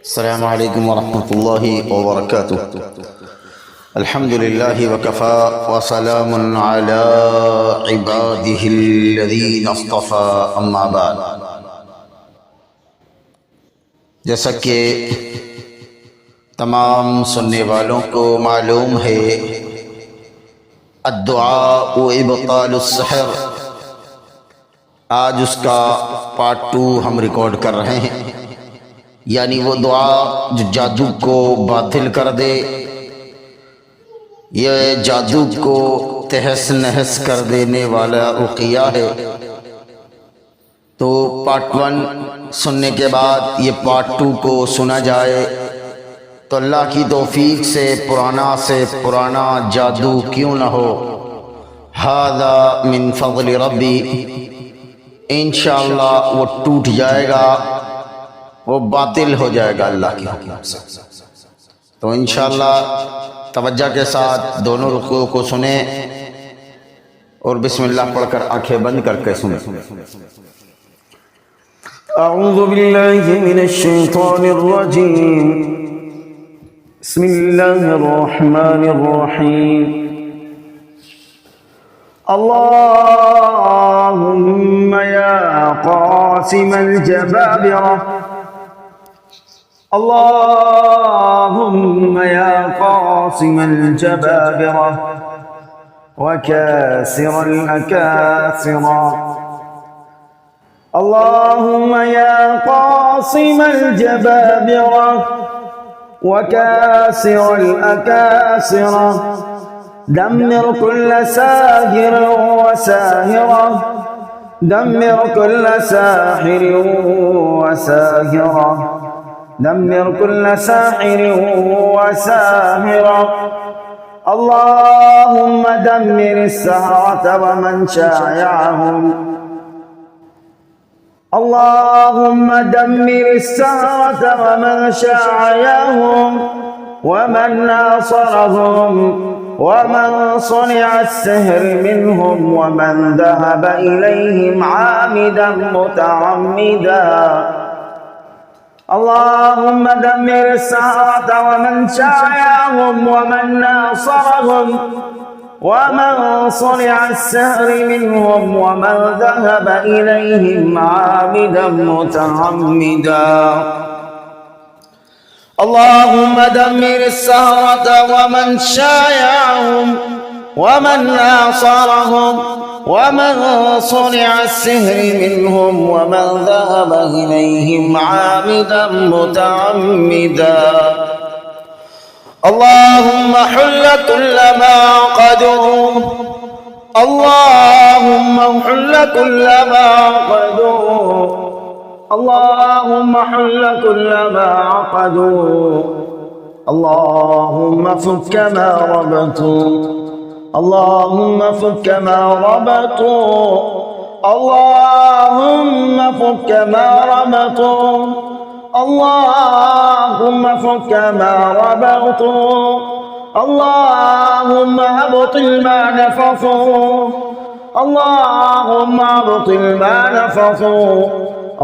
السلام عليكم ورحمة الله وبركاته. الحمد لله وكفى وسلام على عباده الذين اصطفى أما بعد. जैसा कि तमाम सुनने वालों को मालूम है, अद्दुआ व इब्तालुस सहर, आज उसका पार्ट 2 हम रिकॉर्ड कर रहे हैं। यानी वो दुआ जो जादू को बातिल कर दे, ये जादू को तहस नहस कर देने वाला रुक़िया है। तो पार्ट 1 सुनने के बाद ये पार्ट 2 को सुना जाए तो अल्लाह की तौफीक से पुराना जादू क्यों न हो, हादा मिन फज़्ल रब्बी, इंशाअल्लाह वो टूट जाएगा, वो बातिल हो जाएगा अल्लाह के हुक्म से। तो इंशाअल्लाह तवज्जो के साथ दोनों रुकू को सुने और बिस्मिल्लाह पढ़कर आंखें बंद करके सुने। أعوذ بالله من الشيطان الرجيم. بسم الله الرحمن الرحيم. اللهم يا قاسم الجبابرة، اللهم يا قاسم الجبابرة وكاسر الأكاسرة، اللهم يا قاسم الجبابرة وكاسر الأكاسرة، دمر كل ساحر وساهرة، دمر كل ساحر وساهرة، دمر كل ساحر وساهرة، اللهم دمر السحرة ومن شايعهم، اللهم دمر السحرة ومن شايعهم ومن ناصرهم ومن صنع السحر منهم ومن ذهب إليهم عامدا متعمدا، اللهم دمر السحرة ومن شايعهم ومن ناصرهم ومن صنع السحر منهم ومن ذهب إليهم عامدا متعمدا، اللهم دمر السحرة ومن شايعهم ومن ناصرهم ومن صنع السحر منهم ومن ذهب إليهم عامدا متعمدا، اللهم حل كل ما عقدوا، اللهم حل كل ما عقدوا، اللهم حل كل ما عقدوا، اللهم فك ما ربطوا، اللهم فك ما ربطوا، اللهم فك ما ربطوا، اللهم فك ما ربطوا، اللهم أبطل ما نفثوا، اللهم أبطل ما نفثوا،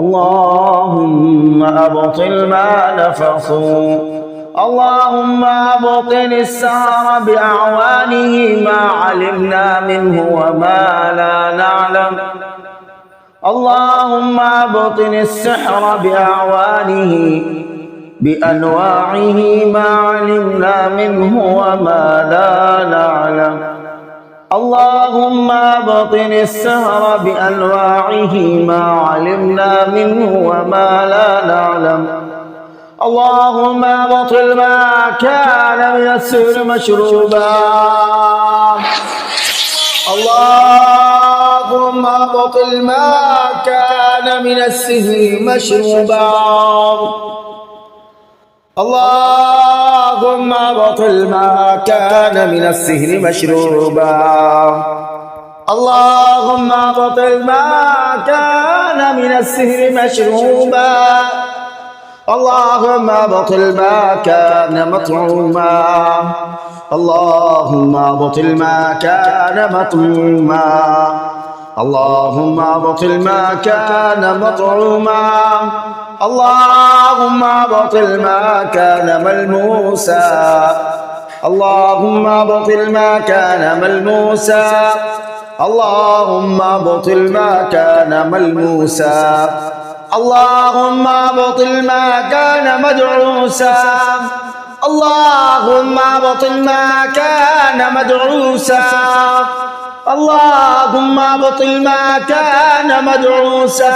اللهم أبطل ما نفثوا، اللهم أبطل السحر بأعوانه ما علمنا منه وما لا نعلم، اللهم أبطل السحر بأعوانه بأنواعه ما علمنا منه وما لا نعلم، اللهم أبطل السحر بأنواعه ما علمنا منه وما لا نعلم، اللهم أبطل ما كان من السحر مشروبا، اللهم أبطل ما كان من السحر مشروبا، اللهم أبطل ما كان من السحر مشروبا، اللهم أبطل ما كان من السحر مشروبا، اللهم أبطل ما كان مطعوما، اللهم أبطل ما كان مطعوما، اللهم أبطل ما كان مطعوما اللهم أبطل ما كان ملموسا اللهم أبطل ما كان ملموسا اللهم أبطل ما كان ملموسا اللهم أبطل ما كان مدعوسا اللهم أبطل ما كان مدعوسا اللهم أبطل ما كان مدعوسا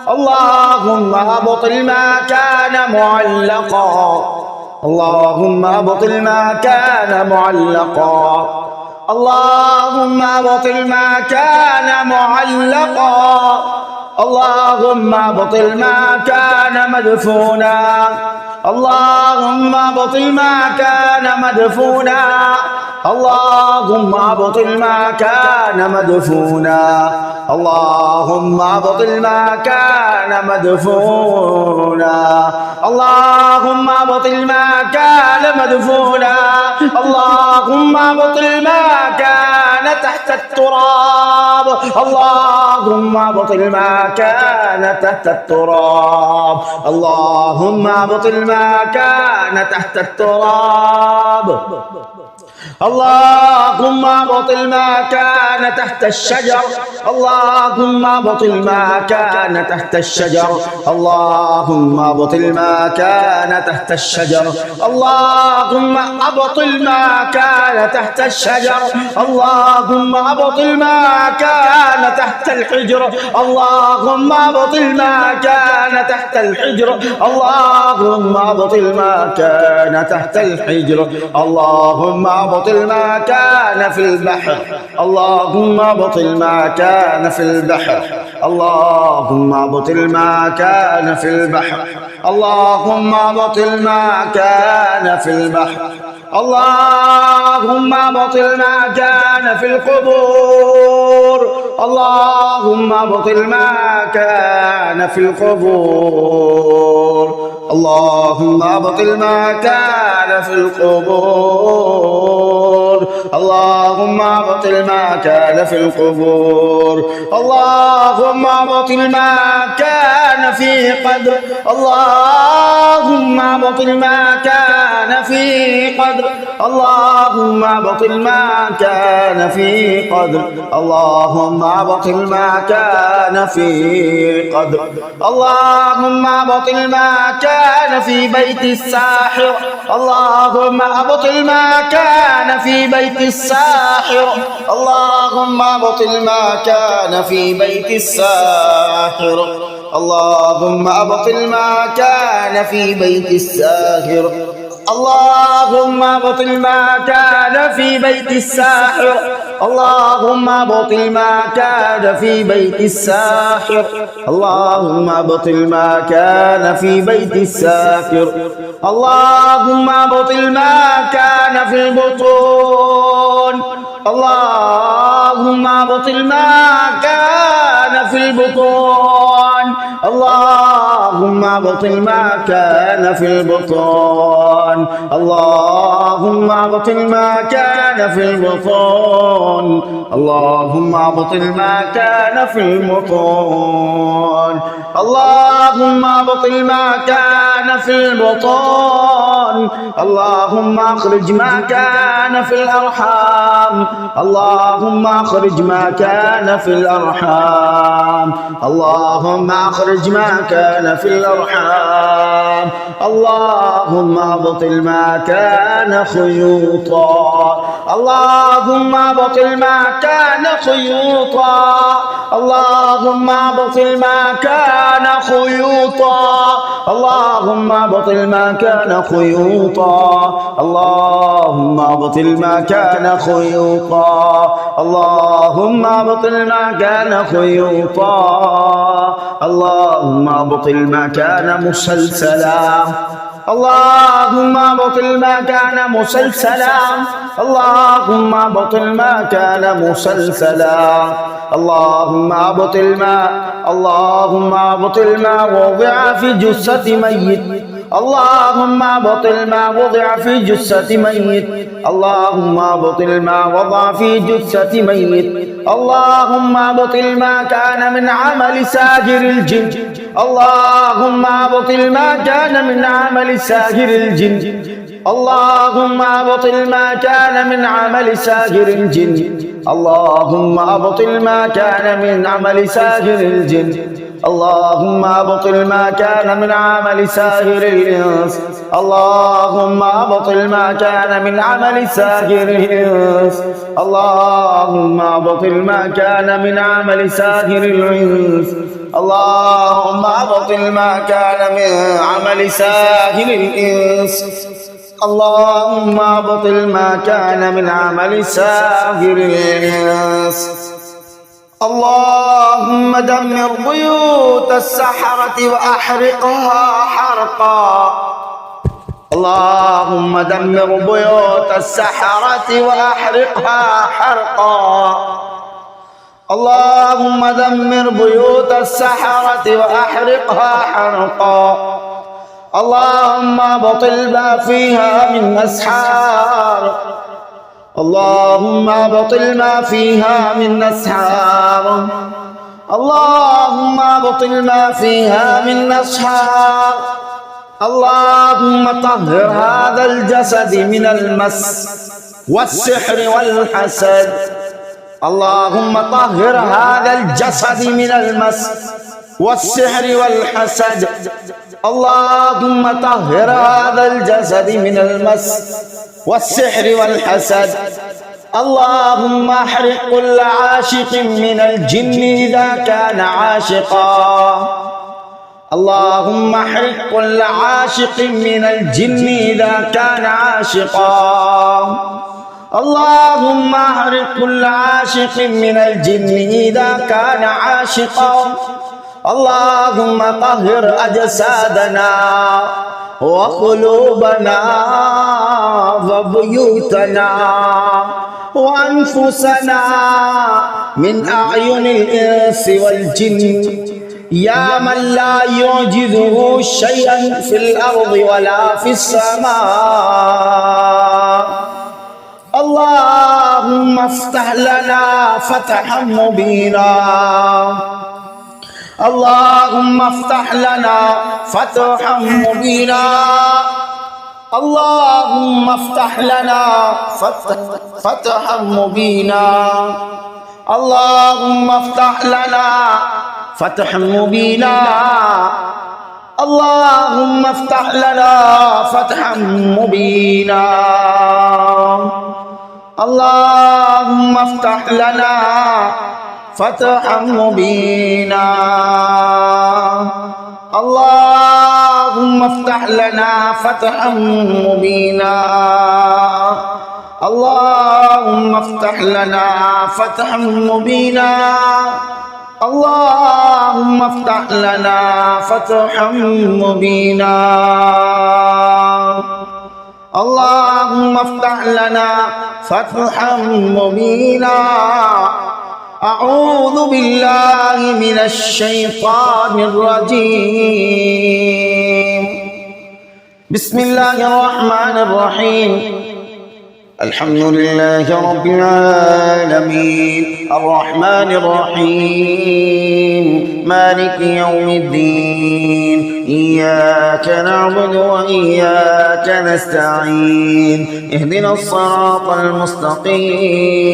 اللهم أبطل ما كان معلقا اللهم أبطل ما كان معلقا اللهم أبطل ما كان معلقا اللهم أبطل ما كان مدفونا اللهم أبطل ما كان مدفونا اللهم أبطل ما كان مدفونا اللهم أبطل ما كان مدفونا اللهم أبطل ما كان مدفونا اللهم أبطل ما كان تحت التراب اللهم أبطل ما كان تحت التراب اللهم أبطل ما كان تحت التراب اللهم أبطل ما كان تحت الشجر اللهم أبطل ما كان تحت الشجر اللهم أبطل ما كان تحت الشجر اللهم أبطل ما كان تحت الشجر اللهم أبطل ما كان تحت الحجر اللهم أبطل ما كان تحت الحجر اللهم أبطل ما كان تحت الحجر اللهم أبطل ما كان في البحر اللهم أبطل ما كان في البحر اللهم أبطل ما كان في البحر اللهم أبطل ما كان في البحر اللهم أبطل ما كان في القبور اللهم أبطل ما كان في القبور اللهم أبطل ما كان في القبور اللهم أبطل ما كان في القبور اللهم أبطل ما كان في قدر اللهم أبطل ما كان في قدر اللهم أبطل ما كان في قدر اللهم أبطل ما كان في قدر اللهم أبطل ما كان في بيت الساحر اللهم أبطل ما كان في بيت الساحر اللهم أبطل ما كان في بيت الساحر اللهم أبطل ما كان في بيت الساحر اللهم أبطل ما كان في بيت الساحر اللهم أبطل ما كان في بيت الساحر اللهم أبطل ما كان في بيت الساحر اللهم أبطل ما كان في البطون اللهم أبطل ما كان في البطون اللهم أبطل ما كان في البطون اللهم أبطل ما كان في البطون اللهم أبطل ما كان في البطون اللهم أبطل ما كان في البطون اللهم أخرج ما كان في الأرحام اللهم أخرج ما كان في الأرحام اللهم أخرج ما كان في الأرحام اللهم أبطل ما كان خيوطا اللهم أبطل ما كان خيوطا اللهم أبطل ما كان خيوطا اللهم أبطل ما كان خيوطا اللهم أبطل ما كان خيوطا اللهم أبطل ما كان خيوطا اللهم أبطل ما كان مسلسلا اللهم أبطل ما كان مسلسلا اللهم أبطل ما كان مسلسلا اللهم أبطل ما وضع في جثة ميت اللهم بطل ما وضع في جثة ميت اللهم بطل ما وضع في جثة ميت اللهم بطل ما كان من عمل ساجر الجن اللهم بطل ما كان من عمل ساجر الجن اللهم بطل ما كان من عمل ساجر الجن اللهم أبطل ما كان من عمل ساجر الجن اللهم أبطل ما كان من عمل ساجر الإنس اللهم أبطل ما كان من عمل ساجر الإنس اللهم أبطل ما كان من عمل ساجر الإنس اللهم أبطل ما كان من عمل ساجر الإنس اللهم أبطل ما كان من عمل ساجر الإنس اللهم دمر بيوت السحرة وأحرقها حرقا اللهم دمر بيوت السحرة وأحرقها حرقا اللهم دمر بيوت السحرة وأحرقها حرقا اللهم بطل ما فيها من أسحار اللهم بطل ما فيها من أسحار اللهم بطل ما فيها من أسحار اللهم طهر هذا الجسد من المس والسحر والحسد اللهم طهر هذا الجسد من المس والسحر والحسد اللهم طهر هذا الجسد من المس والسحر والحسد اللهم احرق كل عاشق من الجن إذا كان عاشقا اللهم احرق كل عاشق من الجن إذا كان عاشقا اللهم احرق كل عاشق من الجن إذا كان عاشقا اللهم طهر أجسادنا وقلوبنا وبيوتنا وأنفسنا من أعين الإنس والجن يا من لا يعجزه شيئا في الأرض ولا في السماء اللهم افتح لنا فتحا مبينا اللهم افتح لنا فتحا مبينا اللهم افتح لنا فتحا مبينا اللهم افتح لنا فتحا مبينا اللهم افتح لنا فتحا مبينا اللهم افتح لنا فتحا مبينا اللهم افتح لنا فتحا مبينا اللهم افتح لنا فتحا مبينا اللهم افتح لنا فتحا مبينا اللهم افتح لنا فتحا مبينا أعوذ بالله من الشيطان الرجيم بسم الله الرحمن الرحيم الحمد لله رب العالمين الرحمن الرحيم مالك يوم الدين إياك نعبد وإياك نستعين اهدنا الصراط المستقيم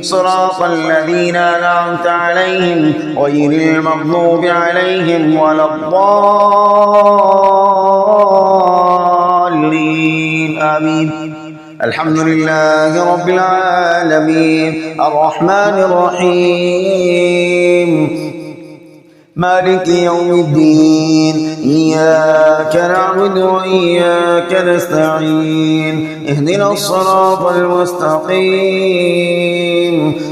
صراط الذين أنعمت عليهم غير المغضوب عليهم ولا الضالين آمين الحمد لله رب العالمين الرحمن الرحيم مالك يوم الدين إياك نعبد وإياك نستعين اهدنا الصراط المستقيم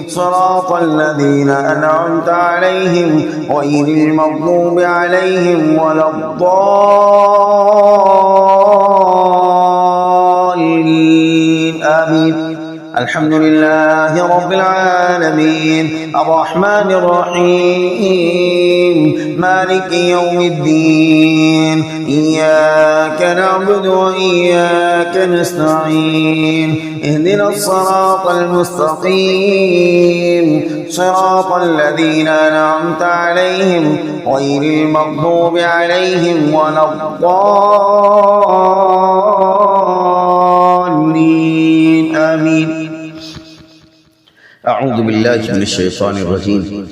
صراط الذين أنعمت عليهم غير المغضوب عليهم ولا الضالين آمين الحمد لله رب العالمين الرحمن الرحيم مالك يوم الدين إياك نعبد وإياك نستعين اهدنا الصراط المستقيم صراط الذين أنعمت عليهم غير المغضوب عليهم ولا الضالين آمين. أعوذ بالله من الشيطان الرجيم.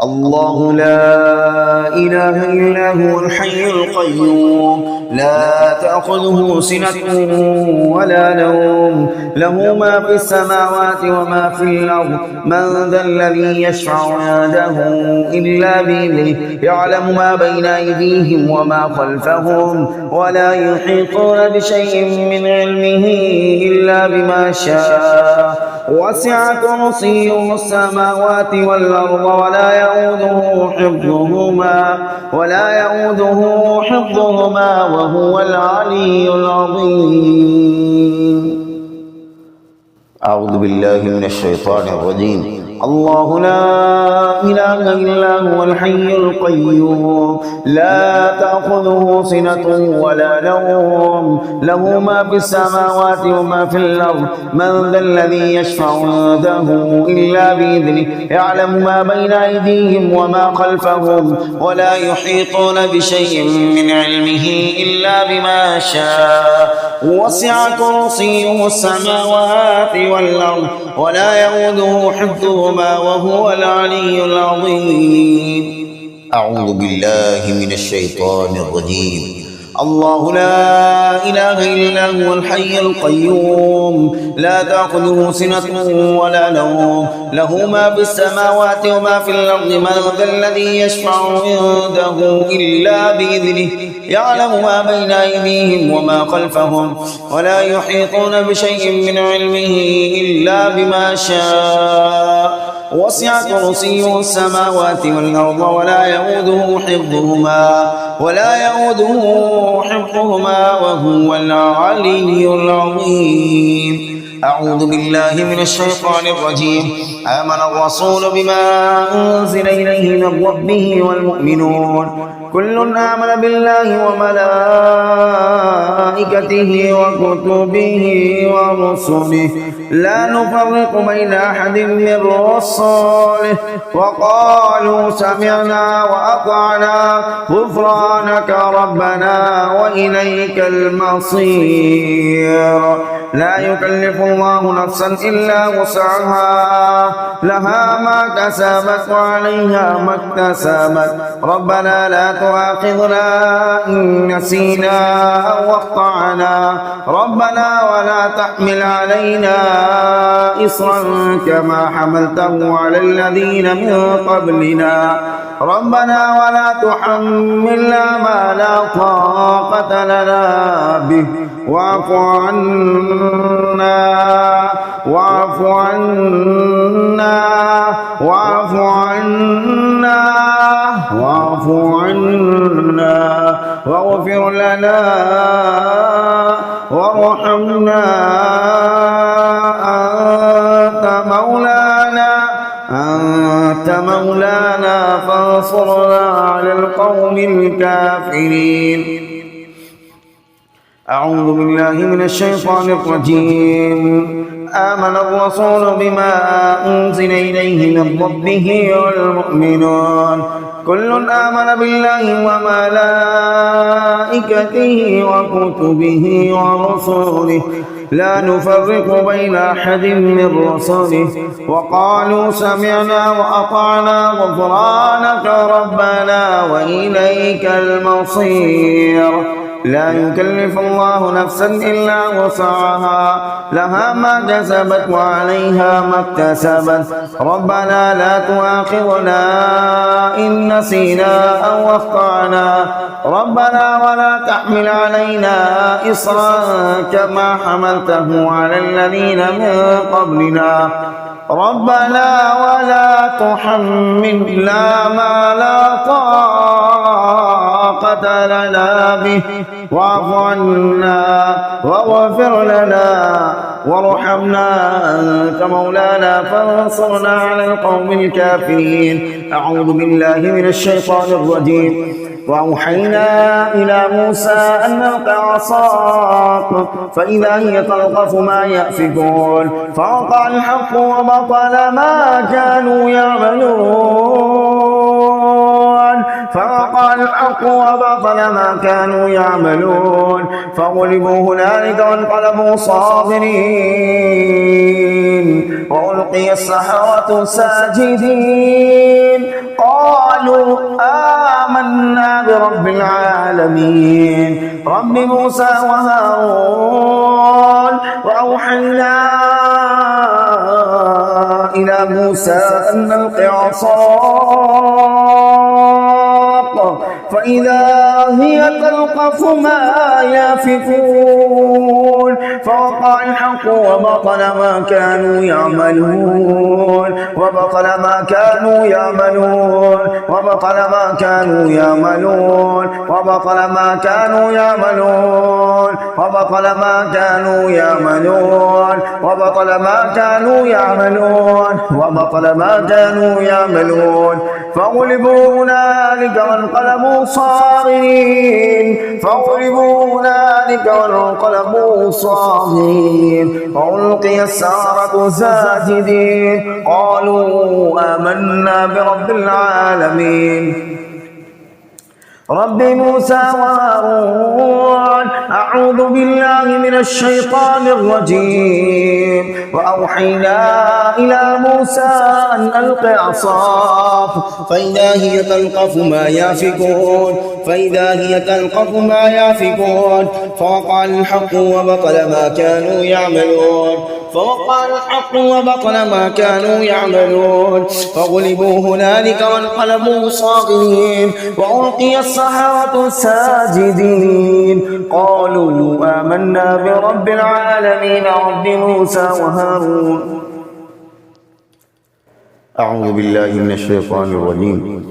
الله لا إله إلا هو الحي القيوم لا تأخذه سنة ولا نوم له ما في السماوات وما في الأرض من ذا الذي يشفع عنده إلا بإذنه يعلم ما بين أيديهم وما خلفهم ولا يحيطون بشيء من علمه إلا بما شاء وسع كرسيه السماوات والأرض ولا يؤوده حفظهما وهو العلي العظيم. أعوذ بالله من الشيطان الرجيم. الله لا إله إلا هو الحي القيوم لا تأخذه سنة ولا نوم له ما في السماوات وما في الأرض من ذا الذي يشفع عنده إلا بإذنه يعلم ما بين أيديهم وما خلفهم ولا يحيطون بشيء من علمه إلا بما شاء وسع كرسيه السماوات والأرض ولا يؤوده حفظهما وهو العلي العظيم. أعوذ بالله من الشيطان الرجيم. الله لا إله إلا هو الحي القيوم لا تأخذه سنة ولا نوم له ما في السماوات وما في الأرض من ذا الذي يشفع عنده إلا بإذنه يعلم ما بين أيديهم وما خلفهم ولا يحيطون بشيء من علمه إلا بما شاء وسع كرسيه السماوات والأرض ولا يؤوده حفظهما وهو العلي العظيم. أعوذ بالله من الشيطان الرجيم. آمن الرسول بما أنزل إليه من ربه والمؤمنون كل آمن بالله وملائكته وكتبه ورسله لا نفرق بين أحد من رسله وقالوا سمعنا وأطعنا غفرانك ربنا وإليك المصير. لا يكلف الله نفسا إلا وسعها لها ما كسبت وعليها ما اكتسبت ربنا لا تؤاخذنا إن نسينا أو أخطأنا ربنا ولا تحمل علينا إصرا كما حملته على الذين من قبلنا ربنا ولا تحملنا ما لا طاقة لنا به واعف عنا واغفر لنا وارحمنا أنت مولانا فانصرنا على القوم الكافرين. أعوذ بالله من الشيطان الرجيم. آمن الرسول بما أنزل إليه من ربه والمؤمنون كل آمن بالله وملائكته وكتبه ورسله لا نفرق بين أحد من رسله وقالوا سمعنا وأطعنا غفرانك ربنا وإليك المصير. لا يكلف الله نفسا إلا وسعها لها ما كسبت وعليها ما اكتسبت ربنا لا تؤاخذنا إن نسينا أو أخطأنا ربنا ولا تحمل علينا إصرا كما حملته على الذين من قبلنا ربنا ولا تحملنا ما لا طاقة طاقة لنا به واعف عنا واغفر لنا وارحمنا أنت مولانا فانصرنا على القوم الكافرين. أعوذ بالله من الشيطان الرجيم. وأوحينا إلى موسى أن ألق عصاك فإذا هي تلقف ما يأفكون فوقع الحق وبطل ما كانوا يعملون فغلبوا هنالك وانقلبوا صاغرين وألقي السحرة ساجدين قالوا آمنا برب العالمين رب موسى وهارون. وأوحينا إلى موسى أن ألق عصاك فإذا هي تلقف ما يافكون فوقع الحق وبطل ما كانوا يعملون فغلبوا هنالك وانقلبوا صاغرين وألقي السحرة ساجدين قالوا آمنا برب العالمين رب موسى وهارون. أعوذ بالله من الشيطان الرجيم. وأوحينا إلى موسى أن ألق عصاك فإذا هي تلقف ما يافكون فوقع الحق وبطل ما كانوا يعملون فغلبوا هنالك وانقلبوا صاغرين وألقي السحرة ساجدين قالوا آمنا برب العالمين رب موسى وهارون. أعوذ بالله من الشيطان الرجيم.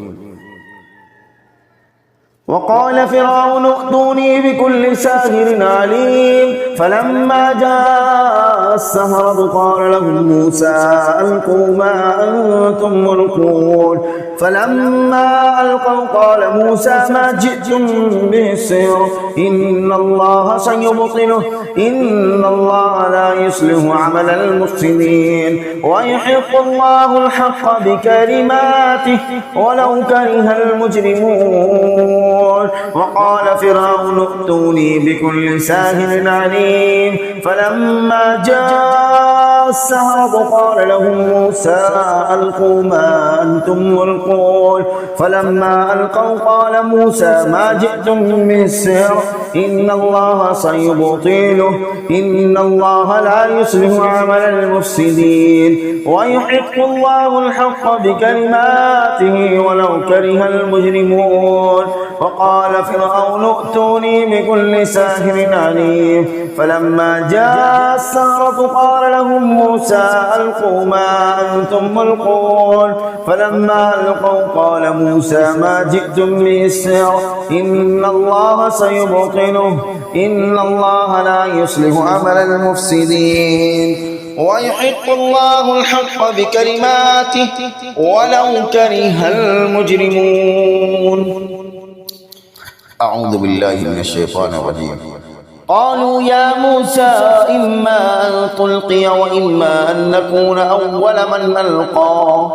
وقال فرعون ائتوني بكل ساحر عليم فلما جاء السحرة قال لهم موسى ألقوا ما أنتم ملقون فلما ألقوا قال موسى ما جئتم به السحر إن الله سيبطله إن الله لا يصلح عمل المفسدين ويحق الله الحق بكلماته ولو كره المجرمون. وقال فرعون ائتوني بكل ساحر عليم فلما جاء السحرة قال لهم موسى ألقوا ما أنتم ملقون فلما ألقوا قال موسى ما جئتم به السحر إن الله سيبطله إن الله لا يصلح عمل المفسدين ويحق الله الحق بكلماته ولو كره المجرمون. وقال فرعون ائتوني بكل ساحر عليم فلما جاء السحرة قال لهم موسى ألقوا ما أنتم ملقون فلما ألقوا قال موسى ما جئتم به السحر إن الله سيبطله إن الله لا يصلح عمل المفسدين ويحق الله الحق بكلماته ولو كره المجرمون. أعوذ بالله من الشيطان الرجيم. قالوا يا موسى إما أن تلقي وإما أن نكون أول من ألقى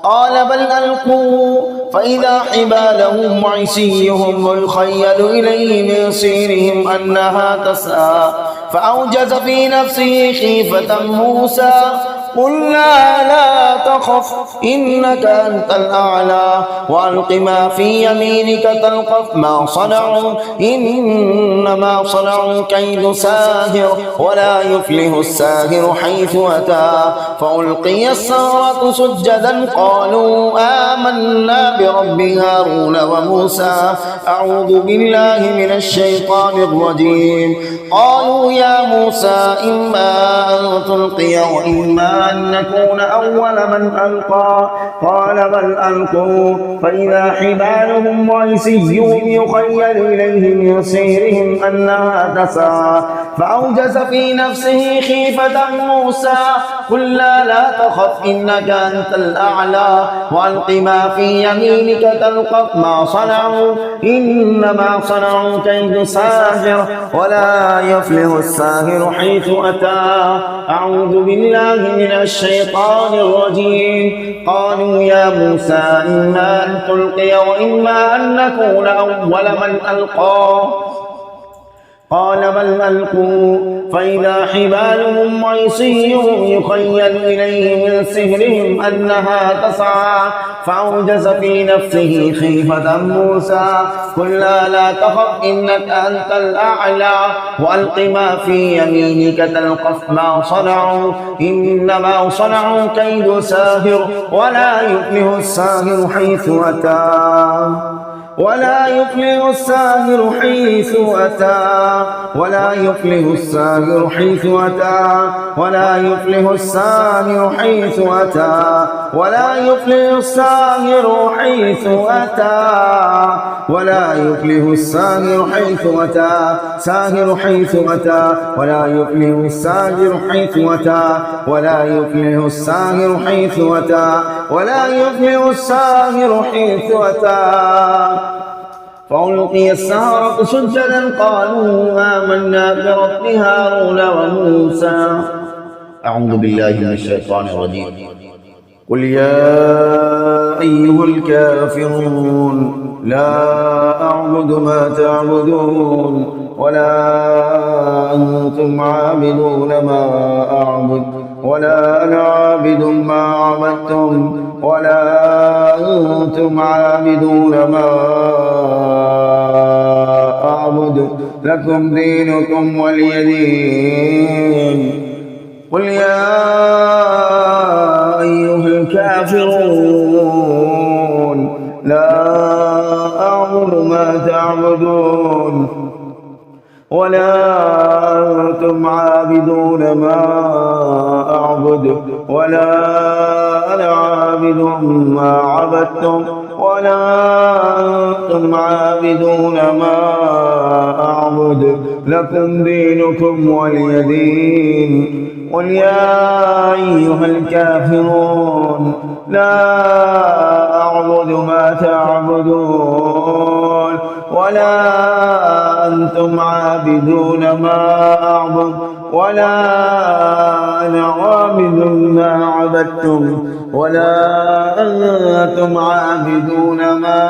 قال بل ألقوا فإذا حبالهم وعصيهم ويخيل إليه من سيرهم أنها تسعى فأوجس في نفسه خيفة موسى قلنا لا تخف إنك أنت الأعلى وألق ما في يمينك تلقف ما صنعوا إنما صنعوا كيد ساهر ولا يفلح الساهر حيث أتى فألقي السحرة سجدا قالوا آمنا برب هارون وموسى. أعوذ بالله من الشيطان الرجيم. قالوا يا موسى إما أن تلقي وإما وإما أن نكون أول من ألقى قال بل ألقوا فإذا حبالهم وعصيهم يخيل إليه من سحرهم أنها تسعى فأوجس في نفسه خيفة موسى قلنا لا تخف إنك أنت الأعلى وألق ما في يمينك تلقف ما صنعوا إنما صنعوا كيد ساحر ولا يفلح الساحر حيث أتى. أعوذ بالله من الشيطان الرجيم. قالوا يا موسى إما أن تلقي وإما أن نكون أول من ألقى قال بل ألقوا فإذا حبالهم وعصيهم يخيل إليه من سحرهم أنها تسعى فأوجس في نفسه خيفة موسى قلنا لا تخف إنك أنت الأعلى وألق ما في يمينك تلقف ما صنعوا إنما صنعوا كيد ساحر ولا يفلح الساحر حيث أتى ولا يفلح الساحر حيث أتى ولا يفلح الساحر حيث أتى ولا يفلح الساحر حيث أتى ولا يفلح الساحر حيث أتى ولا يفلح الساحر حيث أتى ساحر حيث أتى ولا يفلح الساحر حيث أتى ولا يفلح الساحر حيث أتى ولا يفلح الساحر حيث أتى. فألقي السحرة سجدا قالوا آمنا برب هارون وموسى. أعوذ بالله من الشيطان الرجيم. قل يا أيها الكافرون لا أعبد ما تعبدون ولا أنتم عابدون ما أعبد ولا أنا عابد ما عبدتم ولا أنتم عابدون ما أعبد لكم دينكم ولي دين. قل يا أيها الكافرون لا أعبد ما تعبدون ولا أنتم عابدون ما أعبد ولا أنا عابد ما عبدتم ولا أنتم عابدون ما أعبد لكم دينكم ولي دين. قل يا أيها الكافرون لا أعبد ما تعبدون ولا أنتم عابدون ما أعبد ولا أنا عابد ما عبدتم ولا أنتم عابدون ما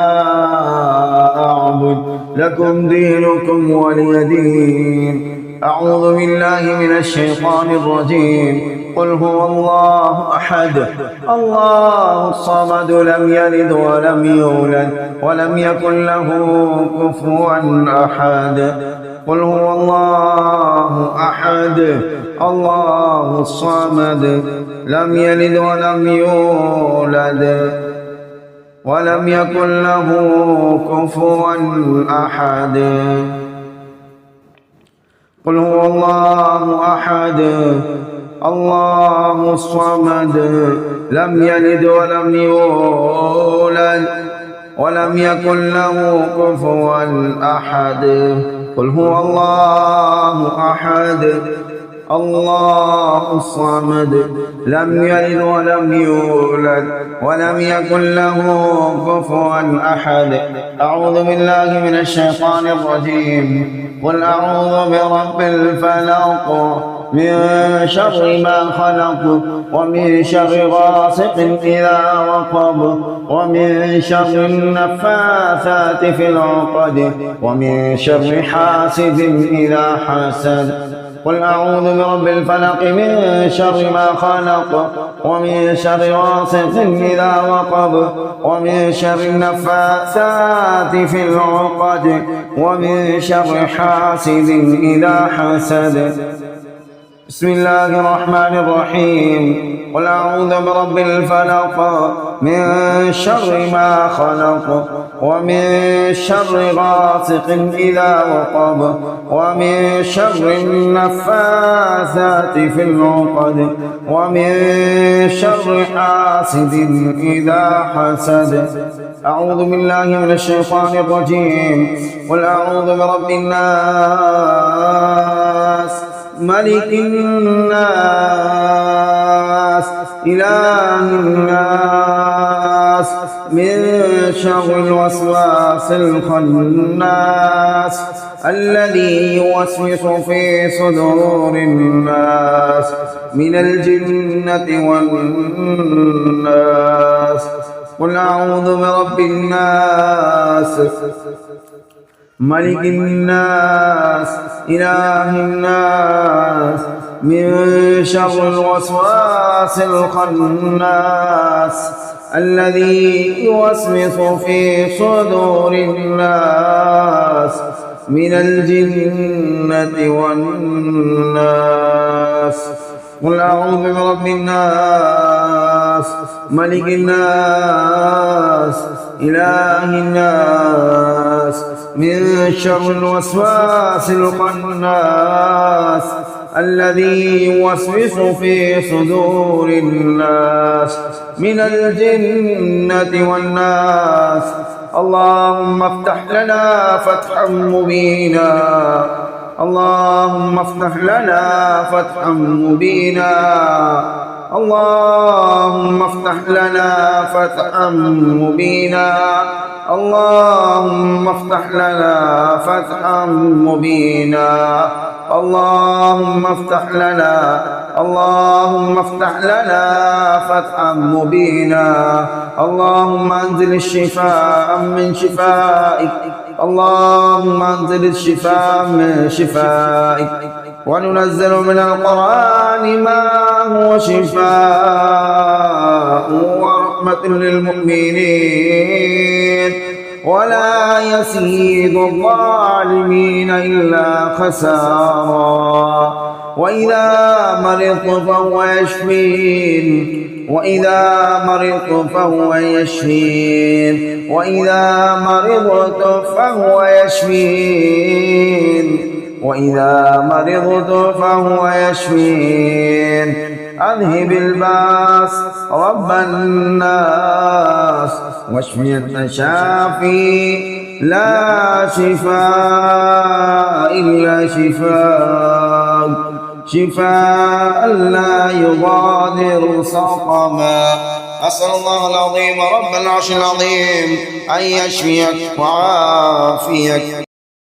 أعبد لكم دينكم ولي دين. أعوذ بالله من الشيطان الرجيم. قل هو الله أحد الله الصمد لم يلد ولم يولد ولم يكن له كفوا أحد. قل هو الله أحد الله الصمد لم يلد ولم يولد ولم يكن له كفوا أحد. قل هو الله أحد الله الصمد لم يلد ولم يولد ولم يكن له كفوا أحد. قل هو الله أحد الله الصمد لم يلد ولم يولد ولم يكن له كفوا أحد. أعوذ بالله من الشيطان الرجيم. قل أعوذ برب الفلق من شر ما خلق ومن شر غاسق إذا وقب ومن شر النفاثات في العقد ومن شر حاسد إذا حسد. قل أعوذ برب الفلق من شر ما خلق ومن شر غاسق إذا وقب ومن شر النفاثات في العقد ومن شر حاسد إذا حسد. بسم الله الرحمن الرحيم قل أعوذ برب الفلق من شر ما خلق ومن شر غاسق إذا وقب ومن شر النفاثات في العقد ومن شر حاسد إذا حسد. أعوذ بالله من الشيطان الرجيم قل أعوذ برب الناس ملك الناس إله الناس من شر الوسواس الخناس الذي يوسوس في صدور الناس من الجنة والناس. قل أعوذ برب الناس ملك الناس إله الناس من شر الوسواس الخناس الذي يوسوس في صدور الناس من الجنة والناس. قل أعوذ برب الناس ملك الناس إله الناس من شر الوسواس الخناس الذي يوسوس في صدور الناس من الجنة والناس. اللهم افتح لنا فتحا مبينا اللهم افتح لنا فتحا مبينا اللهم افتح لنا فتحا مبينا اللهم افتح لنا فتحا مبينا اللهم افتح لنا اللهم افتح لنا فتحا مبينا. اللهم انزل الشفاء من شفائك اللهم انزل الشفاء من شفائك وننزل من القرآن ما هو شفاء ورحمة للمؤمنين ولا يزيد الظالمين إلا خسارا. وإذا مرضت فهو يشفين وإذا مرضت فهو يشفين وإذا مرضت فهو يشفين وإذا مرضت فهو يشفين. أذهب الباس رب الناس واشف أنت شافي لا شفاء إلا شفاء شفاء لا يغادر سقما. أسأل الله العظيم رب العرش العظيم أن يشفيك وعافيك.